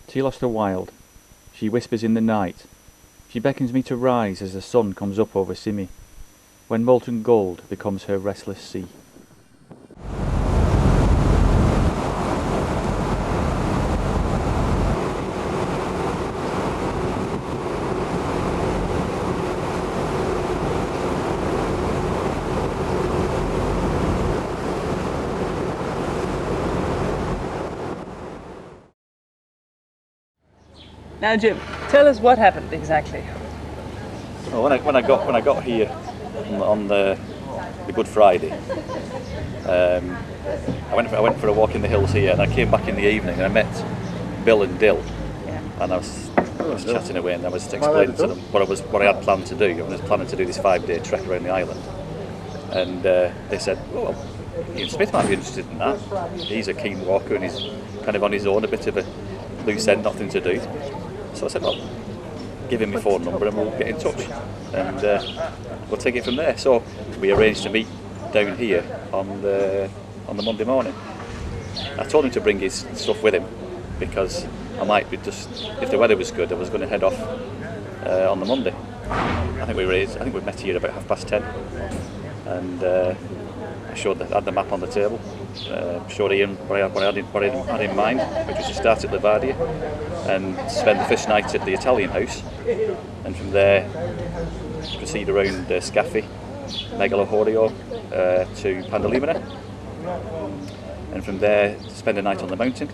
Tilos the Wild. She whispers in the night. She beckons me to rise as the sun comes up over Simi, when molten gold becomes her restless sea. Now, Jim, tell us what happened exactly. Well, when I got here on the Good Friday, I went for a walk in the hills here, and I came back in the evening and I met Bill and Dill, and I was chatting away, and I was explaining to them what I had planned to do. I was planning to do this 5-day trek around the island, and they said, "Oh, well, Ian Smith might be interested in that. He's a keen walker and he's kind of on his own, a bit of a loose end, nothing to do." So I said, "Well, give him my phone number and we'll get in touch, and we'll take it from there." So we arranged to meet down here on the Monday morning. I told him to bring his stuff with him because I might be if the weather was good, I was going to head off on the Monday. I think we met here about 10:30, and I had the map on the table. Showed Ian what I had in mind, which was to start at Livardia and spend the first night at the Italian house, and from there proceed around Scaffi, Megalohorio to Pandalimina, and from there spend a night on the mountain,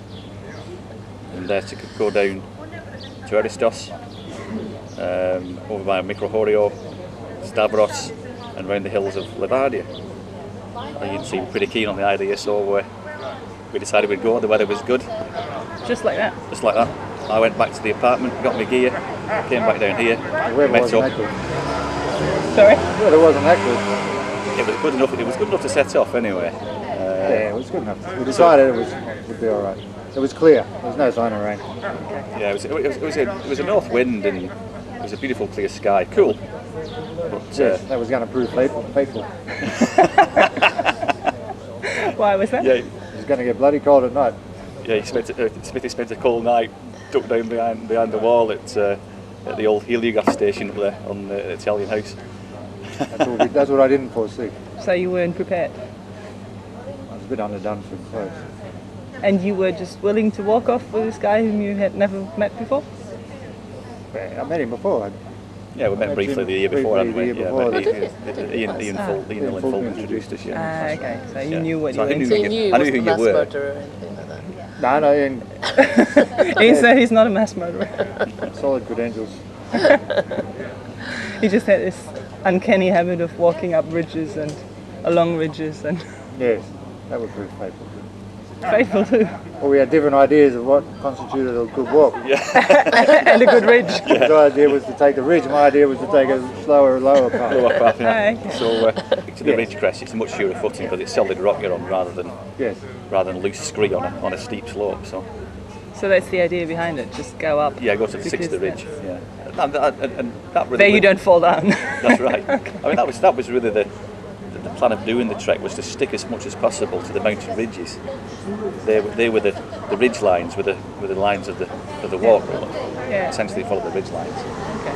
and there to go down to Aristos, over by Microhorio, Stavros, and round the hills of Livardia. Ian seemed pretty keen on the idea, so we decided we'd go. The weather was good. Just like that? Just like that. I went back to the apartment, got my gear, came back down here, met up. Sorry? Well, it wasn't that good. It was good enough. It was good enough to set off anyway. Yeah, it was good enough. We decided it would be all right. It was clear. There was no sign of rain. Yeah, it was a north wind, and it was a beautiful clear sky. Cool. But yes, that was going to prove faithful. Why was that? Yeah, it was going to get bloody cold at night. Yeah, Smithy spent a cold night tucked down behind the wall at the old heliograph station up there on the Italian house. That's what I didn't foresee. So you weren't prepared? I was a bit underdone for clothes. And you were just willing to walk off with this guy whom you had never met before? Yeah, I met him before. Yeah, we met briefly the year before, hadn't we? Yeah, Ian Fulton introduced us, yeah. Okay, so you knew what you were into. So I knew who you were. Or anything like that. No, Ian. He said he's not a mass murderer. Solid credentials. He just had this uncanny habit of walking up ridges and along ridges and... Yes, that would prove faithful. Faithful too. Well, we had different ideas of what constituted a good walk. Yeah. And a good ridge. His idea was to take the ridge, my idea was to take a slower, lower path. Lower path, yeah. Okay. So to the ridge crest, it's a much surer footing because it's solid rock you're on rather than loose scree on a steep slope. So that's the idea behind it, just go up. Yeah, go to the 6th ridge. Yeah. And that really there you don't fall down. That's right. Okay. I mean, that was really the plan of doing the trek, was to stick as much as possible to the mountain ridges. They were the ridge lines, were the lines of the walk. Yeah. Essentially follow the ridge lines. Okay.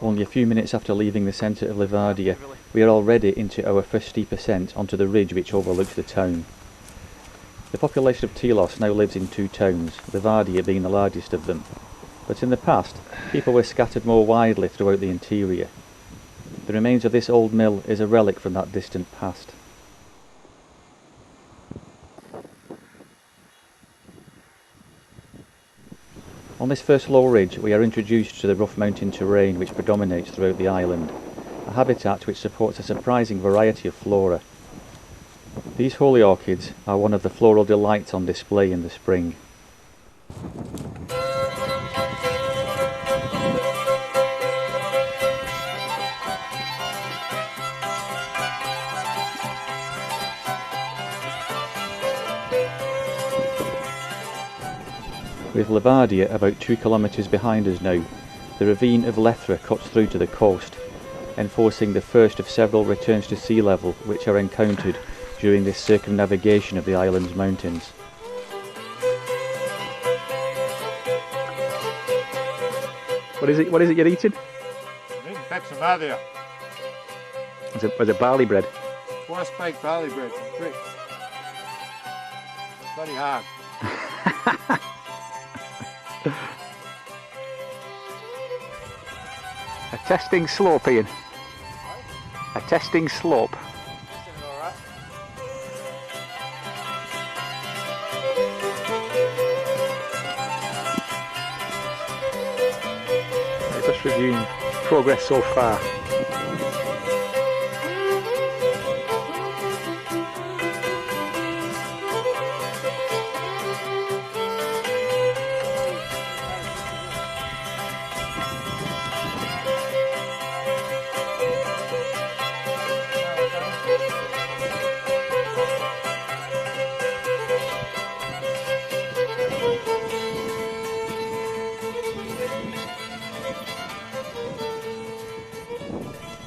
Only a few minutes after leaving the centre of Livardia, we are already into our first steep ascent onto the ridge which overlooks the town. The population of Tilos now lives in 2 towns, Livardia being the largest of them, but in the past people were scattered more widely throughout the interior. The remains of this old mill is a relic from that distant past. On this first low ridge we are introduced to the rough mountain terrain which predominates throughout the island, a habitat which supports a surprising variety of flora. These holy orchids are one of the floral delights on display in the spring. With Levadia about 2 kilometres behind us now, the ravine of Lethra cuts through to the coast, enforcing the first of several returns to sea level which are encountered during this circumnavigation of the island's mountains. What is it you're eating? Petsamadia. It's a barley bread. Twice baked barley bread. Bloody hard. A testing slope, Ian. A testing slope. Just reviewing progress so far.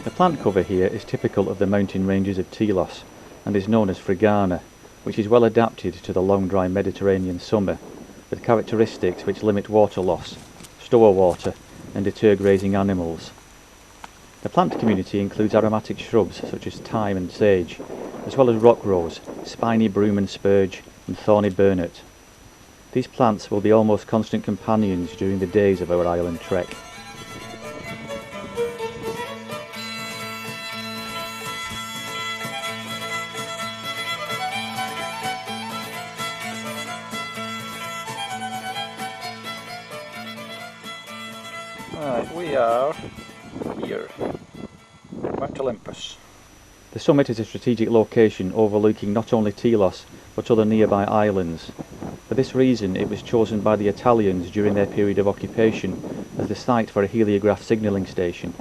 The plant cover here is typical of the mountain ranges of Tilos and is known as frigana, which is well adapted to the long dry Mediterranean summer, with characteristics which limit water loss, store water and deter grazing animals. The plant community includes aromatic shrubs such as thyme and sage, as well as rock rose, spiny broom and spurge and thorny burnet. These plants will be almost constant companions during the days of our island trek. Right, we are here, Mount Olympus. The summit is a strategic location overlooking not only Tilos but other nearby islands. For this reason it was chosen by the Italians during their period of occupation as the site for a heliograph signalling station.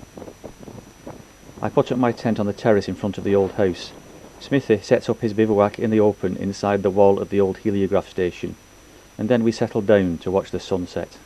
I put up my tent on the terrace in front of the old house. Smithy sets up his bivouac in the open inside the wall of the old heliograph station, and then we settle down to watch the sunset.